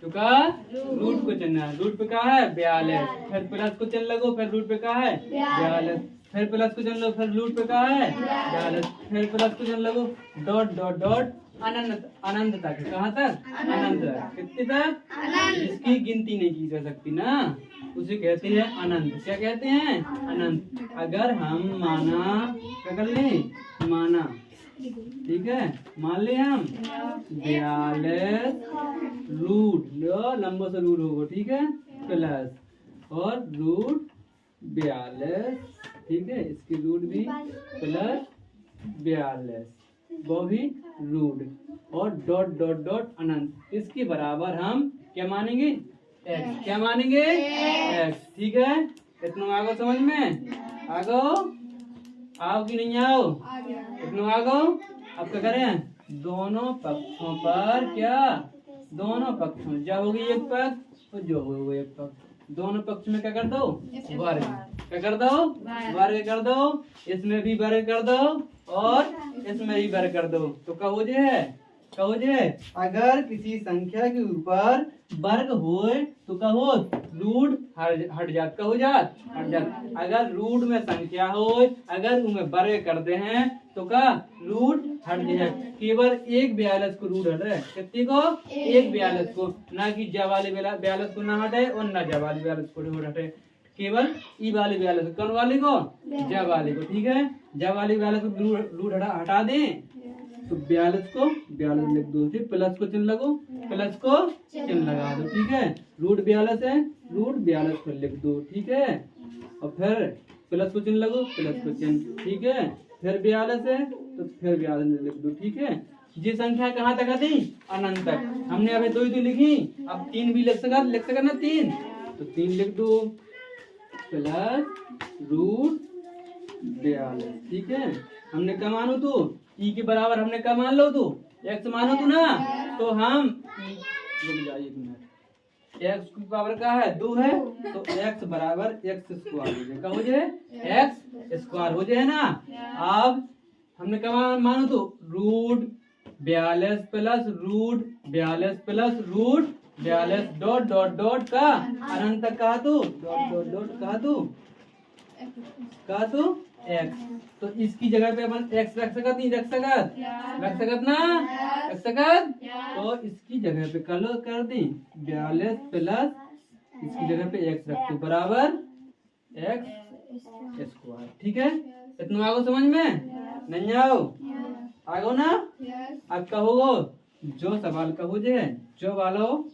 तो का रूट को चलना है। रूट पे क्या है 42, फिर प्लस को चल लगो, फिर रूट पे क्या है 42, फिर प्लस को चल लो, फिर रूट पे क्या है 42, फिर प्लस को चल लगो, डॉट डॉट डॉट अनंत अनंत तक। कहाँ तक? अनंत तक। कितने तक? जिसकी गिनती नहीं की जा सकती ना, उसे कहते हैं अनंत। क्या कहते हैं? अनंत। अगर हम माना, क्या कर लें? माना, ठीक है, मान ले हम 42 रूट, लंबो से रूट होगा, ठीक है, प्लस और रूट 42, ठीक है, इसकी रूट भी प्लस 42, वो भी रूट, और डॉट डॉट डॉट अनंत। इसके बराबर हम क्या मानेंगे? x। क्या मानेंगे? x, ठीक है। इतना आगो समझ में? आगो आओ कि नहीं आओ? इतना आगो। अब क्या करें? दोनों पक्षों पर क्या? दोनों पक्षों, जब होगी एक पक्ष तो जो होगा एक पक्ष, दोनों पक्ष में क्या कर दो? वर्ग। क्या कर दो? वर्ग कर दो। इसमें भी वर्ग कर दो और इसमें भी वर्ग कर दो। तो कहो जे है, कहो जे अगर किसी संख्या के ऊपर वर्ग होए तो कहो रूट हट जात। कहो जात हट जात। अगर रूट में संख्या हो, अगर उनमें वर्ग करते हैं तो का रूट हट जाए। केवल एक 42 को रूट हटे। कितने को? एक 42 को, ना कि जा वाले 42 को ना हटे और ना जा वाले 42 को रूट हटे। केवल ई वाले 42, कौन वाले को? जा वाले को, ठीक है। जा वाले 42 को रूट हटा दें तो 42 को 42 लिख दो, फिर प्लस को चिन्ह लगो, प्लस को चिन्ह लगा दो, ठीक है। रूट 42 है, रूट 42 को लिख दो, ठीक है, और फिर प्लस को चिन्ह लगो, प्लस को चिन्ह, ठीक है। फिर 42 है तो फिर 42 लिख दो, ठीक है। ये संख्या कहाँ तक आती? अनंत तक। हमने अभी दो ही तो लिखी, अब 3 भी लिख सका ना 3, तो 3 लिख दो, प्लस रूट 42, ठीक है। हमने क्या मानो तो ई के बराबर हमने क्या मान लो तो x मानो तो ना, तो हम रुक जाइए एक मिनट, x की पावर क्या है? 2 है, तो x बराबर x स्क्वायर हो जाए। क्या हो जाए? x स्क्वायर हो जाए ना। अब हमने क्या मानो तो root 42 plus root 42 plus root 42 dot dot dot का अनंत तक कहा तो डॉट डॉट डॉट कहा तो x। तो इसकी जगह पे अपन x रख सकत नहीं? रख सकत ना? रख सकत। तो इसकी जगह पे कल कर दी 42 प्लस इसकी जगह पे x रख दो बराबर x स्क्वायर, ठीक है। इतना आगो समझ में? नहीं आओ? आगो ना? अब कहोगो जो सवाल कहो जे जो वालो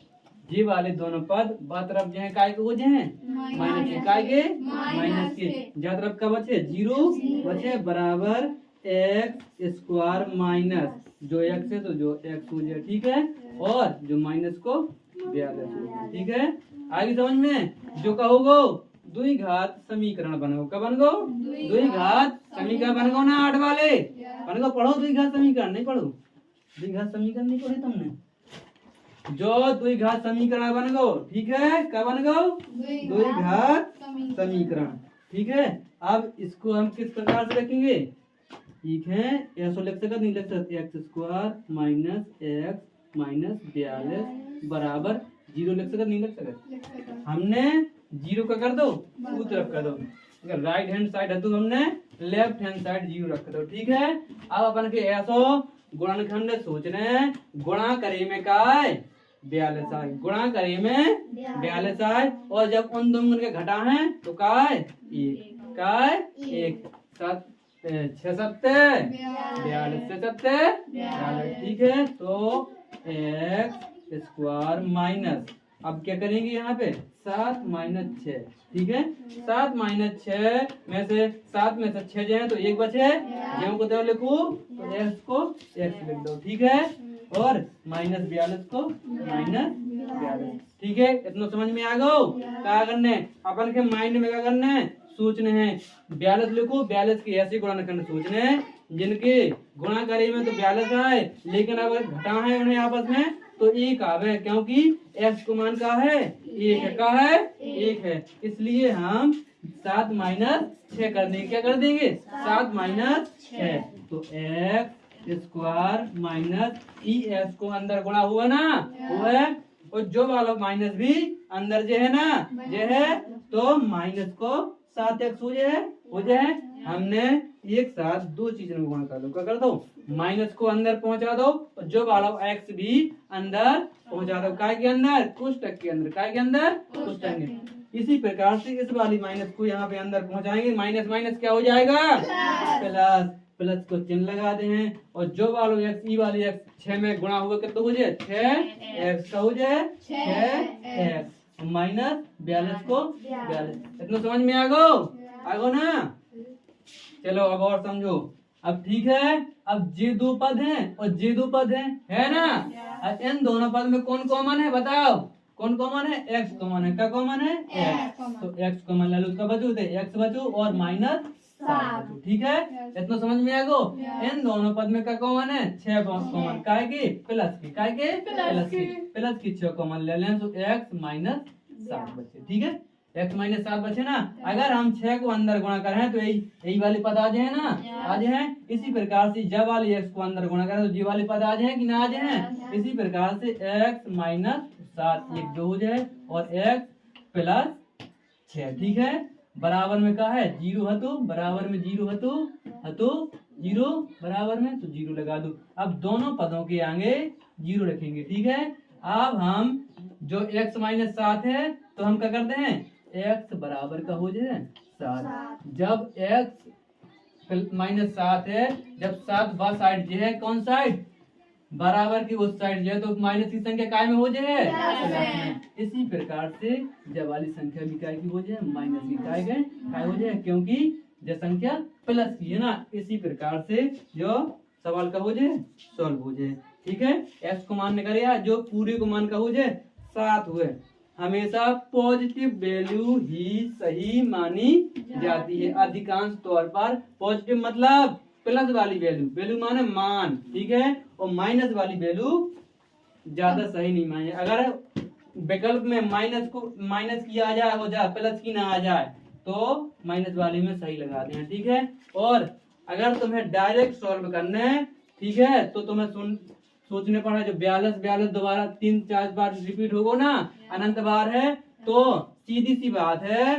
जी वाले दोनों पद बा तरफ जो है काय के हो जे हैं माइनस के, काय के माइनस के, जा तरफ का बचे 0 बचे बराबर x स्क्वायर माइनस जो x है तो जो x हो जाए, ठीक है, और जो माइनस को 42 हो जाए, ठीक है। आगे समझ में? जो कहोगो द्विघात समीकरण बनो। कब बन गो? द्विघात समीकरण बन गो ना 8 वाले बन गो। पढ़ो द्विघात समीकरण, नहीं पढ़ो? द्विघात समीकरण नहीं पढ़े तुमने? जो द्विघात समीकरण बन गो, ठीक है। क्या बन गो? द्विघात समीकरण, ठीक है। अब इसको हम किस प्रकार से रखेंगे? ठीक है, ऐसा लिख सकते नहीं लिख सकते, x square minus x minus 42 बराबर 0 लिख सकते नहीं लिख सकते? हमने 0 का कर दो ऊ तरफ कर दो, अगर राइट हैंड साइड है तो हमने लेफ्ट हैंड साइड 0 रख दो, ठीक है। अब अपन के ऐसो गुणनखंड सोच रहे हैं, गुणा करे में का है 42 आए, गुणा करे में 42 आए, और जब उन दोनों के घटा है तो का है 1, का है 1, 7 6 7 42 से 42, ठीक है। तो एक्स स्क्वायर माइनस, अब क्या करेंगे यहाँ पे 7 माइनस 6, ठीक है। 7 माइनस 6 में से 7 में से 6 जो है तो 1 बचे, जो को लिखू तो एक्स को एक्स लिख दो, ठीक है, और माइनस 42 को माइनस 42, ठीक है। इतना समझ में आ गो? क्या करने अपन के माइंड में क्या करने सोचने हैं 42 लिखो, 42 के ऐसे गुणनखंड सोचने हैं जिनके गुणा करे में तो 42 आए, लेकिन अगर घटा है उन्हें आपस में तो 1 आवे, क्योंकि x को मान का है 1 है, का है 1 है, इसलिए हम 7 माइनस 6 कर देंगे। क्या कर देंगे? 7 माइनस 6, तो एक्स स्क्वायर माइनस ई एक्स को अंदर गुणा हुआ ना, हुआ है, और जो वाला माइनस भी अंदर जो है ना जो है, तो माइनस को 7x हो जाए हमने एक साथ दो चीजों में गुणा कर दो, क्या कर दो, माइनस को अंदर पहुंचा दो और जो वाला x भी अंदर पहुंचा दो, काय के अंदर, कोष्टक के अंदर, काय के अंदर, कोष्टक में। इसी प्रकार से इस वाली माइनस को यहाँ पे अंदर पहुंचाएंगे, माइनस माइनस क्या हो जाएगा, प्लस, प्लस को चिन्ह लगा दे हैं और जो वालों x ई वाली x 6 में गुणा हुआ कितना हो जाए, 6x का हो जाए 6x माइनस 42 को 42। इतना समझ में आगो ना। चलो अब और समझो। अब ठीक है, अब जे दो पद हैं और जे दो पद हैं, है ना। अब इन दोनों पद में कौन कॉमन है, बताओ कौन कॉमन है, x कॉमन है। क्या कॉमन है, x। तो x कॉमन ले लो, उसका बचू थे x बचू और माइनस 7 बचू। ठीक है, इतना समझ में आगो। इन दोनों पद में क्या कॉमन है, 6 कॉमन, काय की, प्लस की, काय के, प्लस की 6 कॉमन ले लें तो x माइनस 7 बचे। ठीक है, x माइनस 7 बचे ना। अगर हम 6 को अंदर गुणा करें तो यही वाले पद आ जाए ना, आ जाए। इसी प्रकार से जब वाली x को अंदर गुणा करें तो जी वाले पद आ जाए कि ना आ जाए। इसी प्रकार से x माइनस 7 एक जो हो जाए और x प्लस 6। ठीक है, बराबर में क्या है, 0 है तो बराबर में 0 है तो 0 बराबर में तो 0 लगा दो। अब दोनों पदों के आगे 0 रखेंगे। ठीक है, अब हम जो x माइनस 7 है तो हम क्या करते हैं, x बराबर का हो जाए 7। जब x माइनस 7 है, जब 7 वह साइड जो है, कौन साइड, बराबर की उस साइड जो है, तो माइनस की संख्या काय में हो जाए, प्लस में। इसी प्रकार से जब वाली संख्या भी काय की हो जाए, माइनस की काय हो जाए, क्योंकि जो संख्या प्लस की है ना। इसी प्रकार से जो सवाल का हो जाए, सॉल्व हो जाए। ठीक है, x को मान निकालिए, जो पूरे को मान का हो जाए 7 हुए। हमेशा पॉजिटिव वैल्यू ही सही मानी जाती है, अधिकांश तौर पर पॉजिटिव मतलब प्लस वाली वैल्यू, वैल्यू माने मान, ठीक है, और माइनस वाली वैल्यू ज्यादा सही नहीं माने। अगर विकल्प में माइनस की आ जाए, हो जाए प्लस की ना आ जाए, तो माइनस वाली में सही लगाते हैं। ठीक है, और अगर तुम्हें डायरेक्ट सॉल्व करना है, ठीक है, तो तुम्हें सोचने पड़ा जो 42 दोबारा 3-4 बार रिपीट होगा ना, अनंत बार है, तो सीधी सी बात है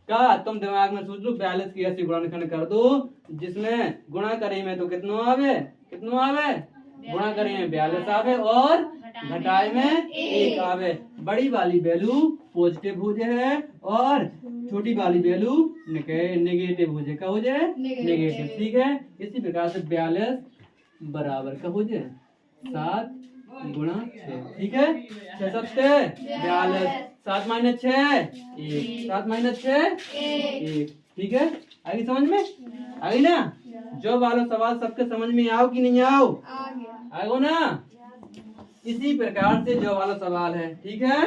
का तुम दिमाग में सोच लो 42 की ऐसी गुणनखंड कर दो जिसमें गुणा करे में तो कितना आवे, गुणा करे में 42 आवे और घटाए में 1 आवे। बड़ी वाली वैल्यू पॉजिटिव हो जाए और छोटी वाली वैल्यू नेगेटिव हो जाए, क्या हो जाए, नेगेटिव। ठीक है, इसी प्रकार से 42 बराबर का हो जाए 7 गुणा 6। ठीक है, 6 42, 7 माइनस 6 1, 7 माइनस 6 1। ठीक है, आगे समझ में आ गई ना। जो वाला सवाल सबके समझ में आओ कि नहीं आओ, आगो ना। इसी प्रकार से जो वाला सवाल है, ठीक है,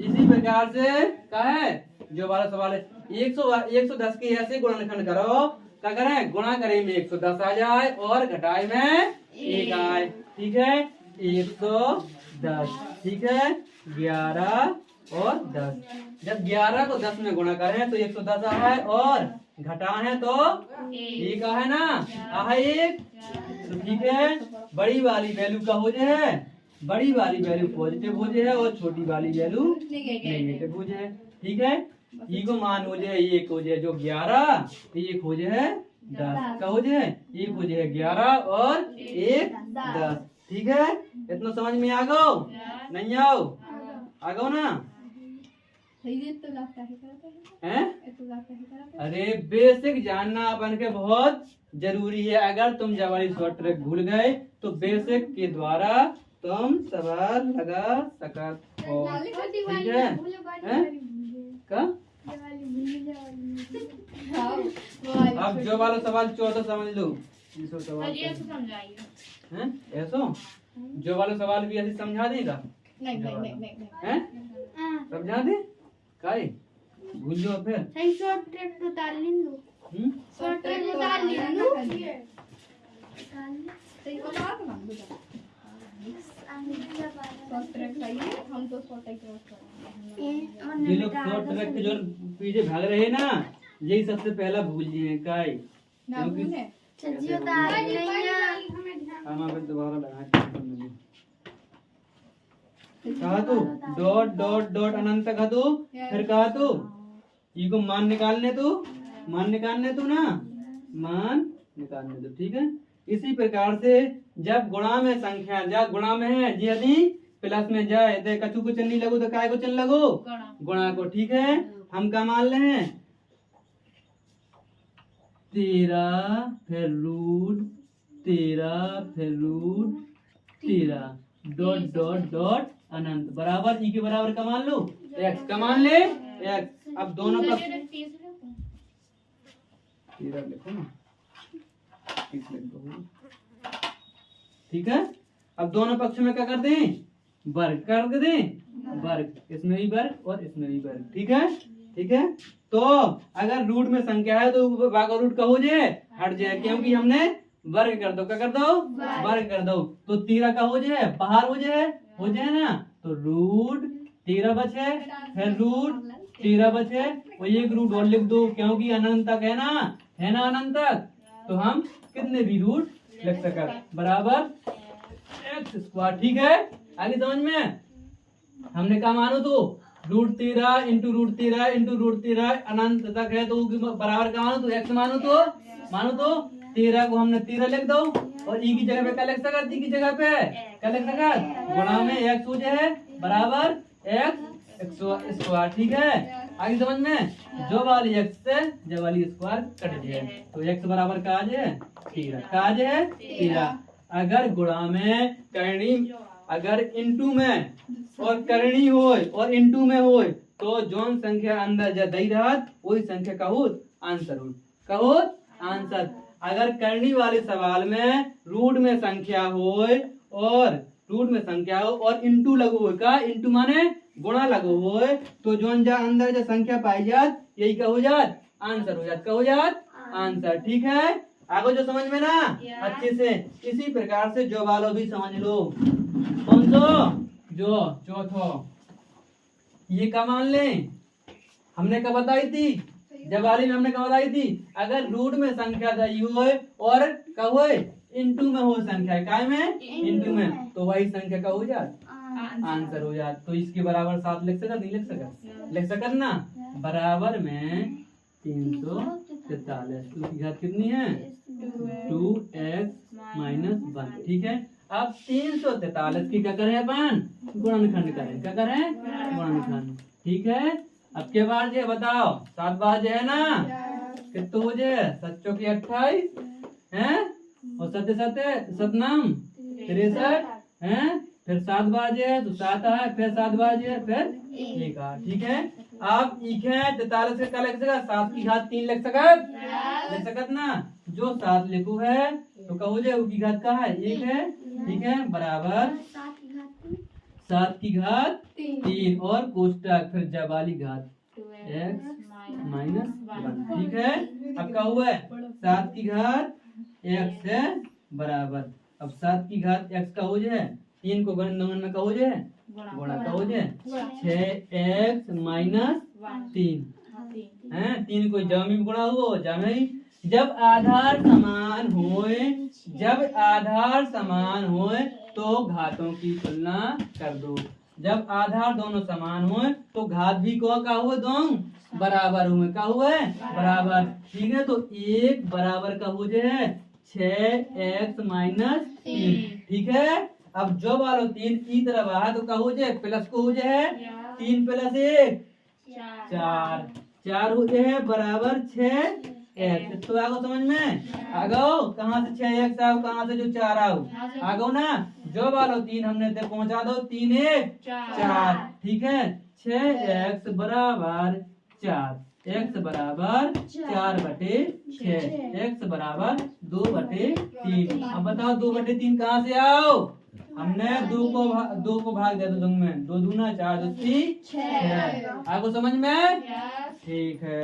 इसी प्रकार से क्या है, जो वाला सवाल है 110 के ऐसे गुणनखंड करो, क्या करें, गुणा करें में 110 आ जाए और घटाए में 1 आए। ठीक है, 110, ठीक है, 11 और 10। जब 11 को 10 में गुणा करें तो 110 आए और घटा है तो 1 है ना, एक। तो ठीक है, बड़ी वाली वैल्यू का हो जाए, बड़ी वाली वैल्यू पॉजिटिव हो जाए और छोटी वाली वैल्यू नेगेटिव हो जाए। ठीक है, ई को मान हो जाए 1 हो जाए जो 11, 1 हो जाए 10 का हो जाए, 1 हो जाए 11 और 1 10। ठीक है, इतना समझ में आ गो नहीं आओ, आ गो ना। हैं? अरे बेसिक जानना अपन के बहुत जरूरी है। अगर तुम जवाली शॉर्ट ट्रैक भूल गए तो बेसिक के द्वारा तुम सवाल लगा सकते हो। ठीक है, का अब जो वाला सवाल 14 समझ लो, ऐसो जो वाला सवाल भी ऐसे समझा देगा, नहीं समझा दे काई भूल जाओ फिर। शॉर्ट ट्रैक तो उतार लें लो, शॉर्ट ट्रैक उतार लें लो, हम तो शॉर्ट ट्रैक ये लोग शॉर्ट ट्रैक के जो पीछे भाग रहे हैं ना, यही सबसे पहला भूल जी है काई, ना भूले। हम अगर दोबारा लगाए कहा तू डॉट डॉट डॉट अनंत कहा तू फिर कहा तू ई को मान निकालने तू ना मान निकालने दो। ठीक है, इसी प्रकार से जब गुणा में संख्या जब गुणा में है जी यदि प्लस में जाए तो कछु को चलनी लगो तो काय को चल लगो गुणा को। ठीक है, हम क्या मान ले हैं 13 फिर रूट 13 फिर रूट 13 डॉट डॉट डॉट अनंत बराबर ई के बराबर का मान लो x का मान ले x। अब दोनों पक्ष 13 लिखो ना 30 लिख दो। ठीक है, अब दोनों पक्ष में क्या कर दें वर्ग कर दें वर्ग, इसमें भी वर्ग और इसमें भी वर्ग। ठीक है, ठीक है, तो अगर रूट में संख्या है तो भागा रूट का हो जाए हट जाए, क्योंकि हमने वर्ग कर दो क्या कर दो वर्ग कर दो तो 13 का हो जाए बाहर हो जाए ना, तो रूट 13 बचे फिर रूट 13 बचे और एक रूट और लिख दो क्योंकि अनंत तक है ना अनंत तक, तो हम कितने भी रूट लिख सका बराबर एक्स स्क्वायर। ठीक है, आगे समझ में हमने क्या मानो तो रूट 13 इंटू रूट 13 अनंत तक है तो बराबर का मानो तो एक्स मानो तो 13 को हमने 13 लिख दो और ई की जगह पे क्या लिख सका ई की जगह पे क्या लिख सका गुणा में एक्स हो जाए बराबर एक्स स्क्वायर। ठीक है, आगे समझ में जो वाली एक्स से जो वाली स्क्वायर कट जाए तो एक्स बराबर का आ जाए 13 अगर गुणा में करनी अगर इंटू में और करनी होए और इंटू में होए तो जोन संख्या अंदर जा दई रहत वही संख्या कहूत आंसर। अगर करनी वाले सवाल में रूट में संख्या होए और इंटू लगो होए का इंटू माने गुणा लगो होए तो जोन जा अंदर जा संख्या पाई जात यही का हो जात आंसर। ठीक है, आगे जो समझ में ना अच्छे से इसी प्रकार से जो वालों भी समझ लो। कौन सो जो चौथो ये क्या मान ले हमने क्या बताई थी जब वाली में हमने क्या बताई थी अगर रूट में संख्या सही होए और क्या होए इंटू में हो संख्या काय में इंटू में तो वही संख्या का हो जात आंसर हो जात। तो इसके बराबर 7 लिख सका नहीं लिख सका ना बराबर में 343 तो घात कितनी है 2x - 1। ठीक है, अब 343 की क्या करें अपन गुणनखंड करें क्या करें गुणनखंड। ठीक है, अब के बाद ये बताओ 7 बार है ना कितना हो जाए 7 की 28 है और 7 सतनाम 63 है फिर 7 बाजे तो 7 है फिर 7 बाजे फिर 1 है। ठीक है, आप 43 से क्या लिख सका 7 की घात 3 लिख सकत ना जो 7 लिखो है तो कहो जाए उसकी घात का है 1 है। ठीक है, बराबर 7 की घात 3 और कोष्टक फिर जवाली घात x - 1। ठीक है, अब क्या हुआ है 7 की घात x है बराबर अब 7 की घात x का हो जाए 3 को गण में का हो जाए गुणा का हो जाए 6x - 3 है 3 को जामे में गुणा हुआ जामे जब आधार समान होए तो घातों की तुलना कर दो। जब आधार दोनों समान होए तो घात भी को का हुए दोनों बराबर हुए का हुए बराबर। ठीक है, तो 1 बराबर का हो जाए 6x - 3। ठीक है, अब जो वालों 3 की तरफ आ तो का हो जाए प्लस को हो जाए 3 + 1 4 हो जाए बराबर 6x। तो आगो समझ में आगो कहाँ से 6x आओ कहाँ से जो 4 आओ आगो ना जो वालों 3 हमने ते पहुंचा दो 3 1 4। ठीक है, 6x बराबर 4 x बराबर 4/6 x बराबर 2/3। अब बताओ 2/3 कहाँ से आओ हमने 2 को भाग दिया 2 में 2 दूना 4 2 3 6। आपको समझ में ठीक है।